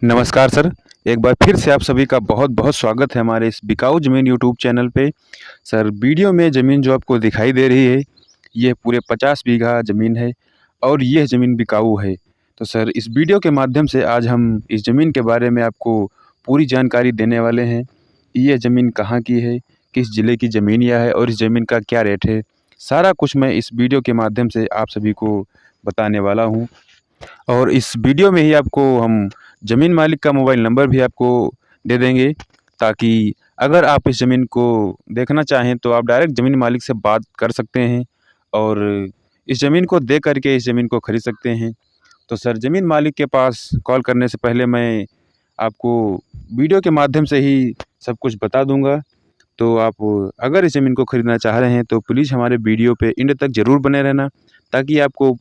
नमस्कार सर। एक बार फिर से आप सभी का बहुत बहुत स्वागत है हमारे इस बिकाऊ ज़मीन यूट्यूब चैनल पे। सर, वीडियो में ज़मीन जो आपको दिखाई दे रही है, ये पूरे 50 बीघा ज़मीन है और ये ज़मीन बिकाऊ है। तो सर, इस वीडियो के माध्यम से आज हम इस ज़मीन के बारे में आपको पूरी जानकारी देने वाले हैं। ये ज़मीन कहाँ की है, किस ज़िले की ज़मीन यह है और इस ज़मीन का क्या रेट है, सारा कुछ मैं इस वीडियो के माध्यम से आप सभी को बताने वाला हूँ। और इस वीडियो में ही आपको हम ज़मीन मालिक का मोबाइल नंबर भी आपको दे देंगे, ताकि अगर आप इस ज़मीन को देखना चाहें तो आप डायरेक्ट ज़मीन मालिक से बात कर सकते हैं और इस ज़मीन को देख कर के इस ज़मीन को खरीद सकते हैं। तो सर, ज़मीन मालिक के पास कॉल करने से पहले मैं आपको वीडियो के माध्यम से ही सब कुछ बता दूँगा। तो आप अगर इस ज़मीन को खरीदना चाह रहे हैं तो प्लीज़ हमारे वीडियो पे एंड तक ज़रूर बने रहना, ताकि आपको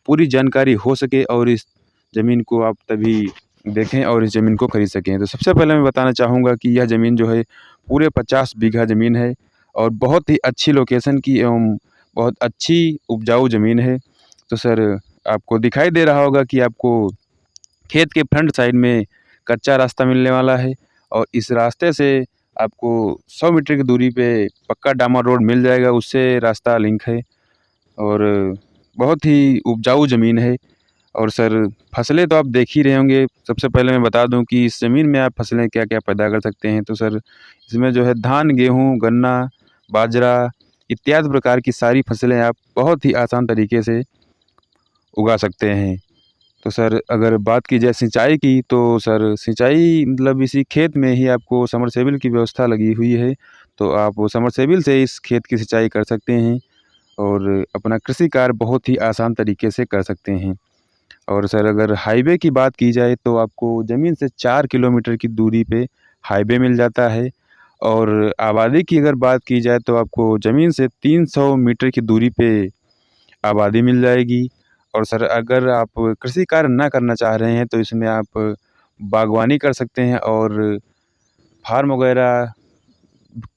पूरी जानकारी हो सके और इस ज़मीन को आप तभी देखें और इस ज़मीन को खरीद सकें। तो सबसे पहले मैं बताना चाहूँगा कि यह ज़मीन जो है पूरे 50 बीघा ज़मीन है और बहुत ही अच्छी लोकेशन की एवं बहुत अच्छी उपजाऊ ज़मीन है। तो सर, आपको दिखाई दे रहा होगा कि आपको खेत के फ्रंट साइड में कच्चा रास्ता मिलने वाला है और इस रास्ते से आपको 100 मीटर की दूरी पे पक्का डामर रोड मिल जाएगा, उससे रास्ता लिंक है और बहुत ही उपजाऊ ज़मीन है। और सर, फसलें तो आप देख ही रहे होंगे। सबसे पहले मैं बता दूं कि इस ज़मीन में आप फसलें क्या-क्या पैदा कर सकते हैं। तो सर, इसमें जो है धान, गेहूँ, गन्ना, बाजरा इत्यादि प्रकार की सारी फसलें आप बहुत ही आसान तरीके से उगा सकते हैं। तो सर, अगर बात की जाए सिंचाई की, तो सर सिंचाई मतलब इसी खेत में ही आपको समरसेबिल की व्यवस्था लगी हुई है। तो आप समरसेबिल से इस खेत की सिंचाई कर सकते हैं और अपना कृषि कार्य बहुत ही आसान तरीके से कर सकते हैं। और सर, अगर हाईवे की बात की जाए तो आपको ज़मीन से 4 किलोमीटर की दूरी पे हाईवे मिल जाता है और आबादी की अगर बात की जाए तो आपको ज़मीन से 300 मीटर की दूरी पे आबादी मिल जाएगी। और सर, अगर आप कृषि कार्य ना करना चाह रहे हैं तो इसमें आप बागवानी कर सकते हैं और फार्म वगैरह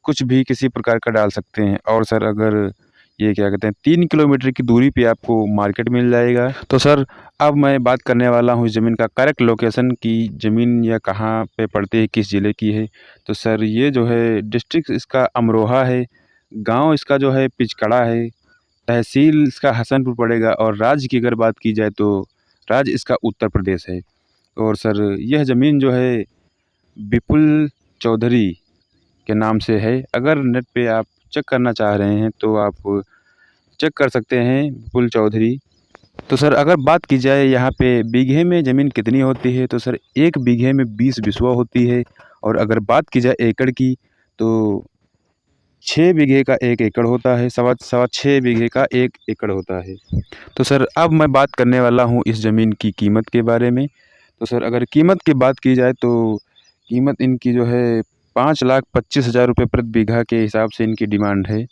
कुछ भी किसी प्रकार का डाल सकते हैं। और सर, अगर ये क्या कहते हैं 3 किलोमीटर की दूरी पे आपको मार्केट मिल जाएगा। तो सर, अब मैं बात करने वाला हूँ इस ज़मीन का करेक्ट लोकेशन की, ज़मीन यह कहाँ पे पड़ती है, किस ज़िले की है। तो सर, ये जो है डिस्ट्रिक्ट इसका अमरोहा है, गांव इसका जो है पिचकड़ा है, तहसील इसका हसनपुर पड़ेगा और राज्य की अगर बात की जाए तो राज्य इसका उत्तर प्रदेश है। और सर, यह ज़मीन जो है विपुल चौधरी के नाम से है। अगर नेट पे आप चेक करना चाह रहे हैं तो आप चेक कर सकते हैं विपुल चौधरी। तो सर, अगर बात की जाए यहाँ पे बीघे में ज़मीन कितनी होती है, तो सर 1 बीघे में 20 बिस्वा होती है। और अगर बात की जाए एकड़ की, तो 6 बीघे का 1 एकड़ होता है, सवा सवा 6 बीघे का 1 एकड़ होता है। तो सर, अब मैं बात करने वाला हूँ इस ज़मीन की कीमत के बारे में। तो सर, अगर कीमत की बात की जाए तो कीमत इनकी जो है 5,25,000 रुपये प्रति बीघा के हिसाब से इनकी डिमांड है।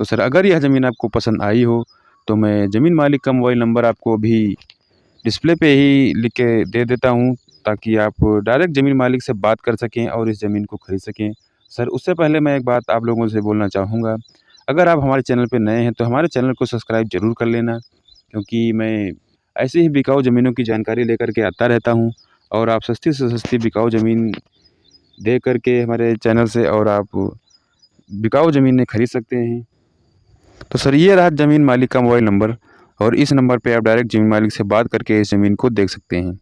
तो सर, अगर यह ज़मीन आपको पसंद आई हो तो मैं ज़मीन मालिक का मोबाइल नंबर आपको अभी डिस्प्ले पे ही लिख के दे देता हूँ, ताकि आप डायरेक्ट ज़मीन मालिक से बात कर सकें और इस ज़मीन को खरीद सकें। सर, उससे पहले मैं एक बात आप लोगों से बोलना चाहूँगा, अगर आप हमारे चैनल पे नए हैं तो हमारे चैनल को सब्सक्राइब ज़रूर कर लेना, क्योंकि मैं ऐसे ही बिकाऊ ज़मीनों की जानकारी लेकर के आता रहता हूँ और आप सस्ती से सस्ती बिकाऊ ज़मीन दे करके हमारे चैनल से और आप बिकाऊ ज़मीनें खरीद सकते हैं। तो सर, ये रहा ज़मीन मालिक का मोबाइल नंबर और इस नंबर पे आप डायरेक्ट ज़मीन मालिक से बात करके इस ज़मीन को देख सकते हैं।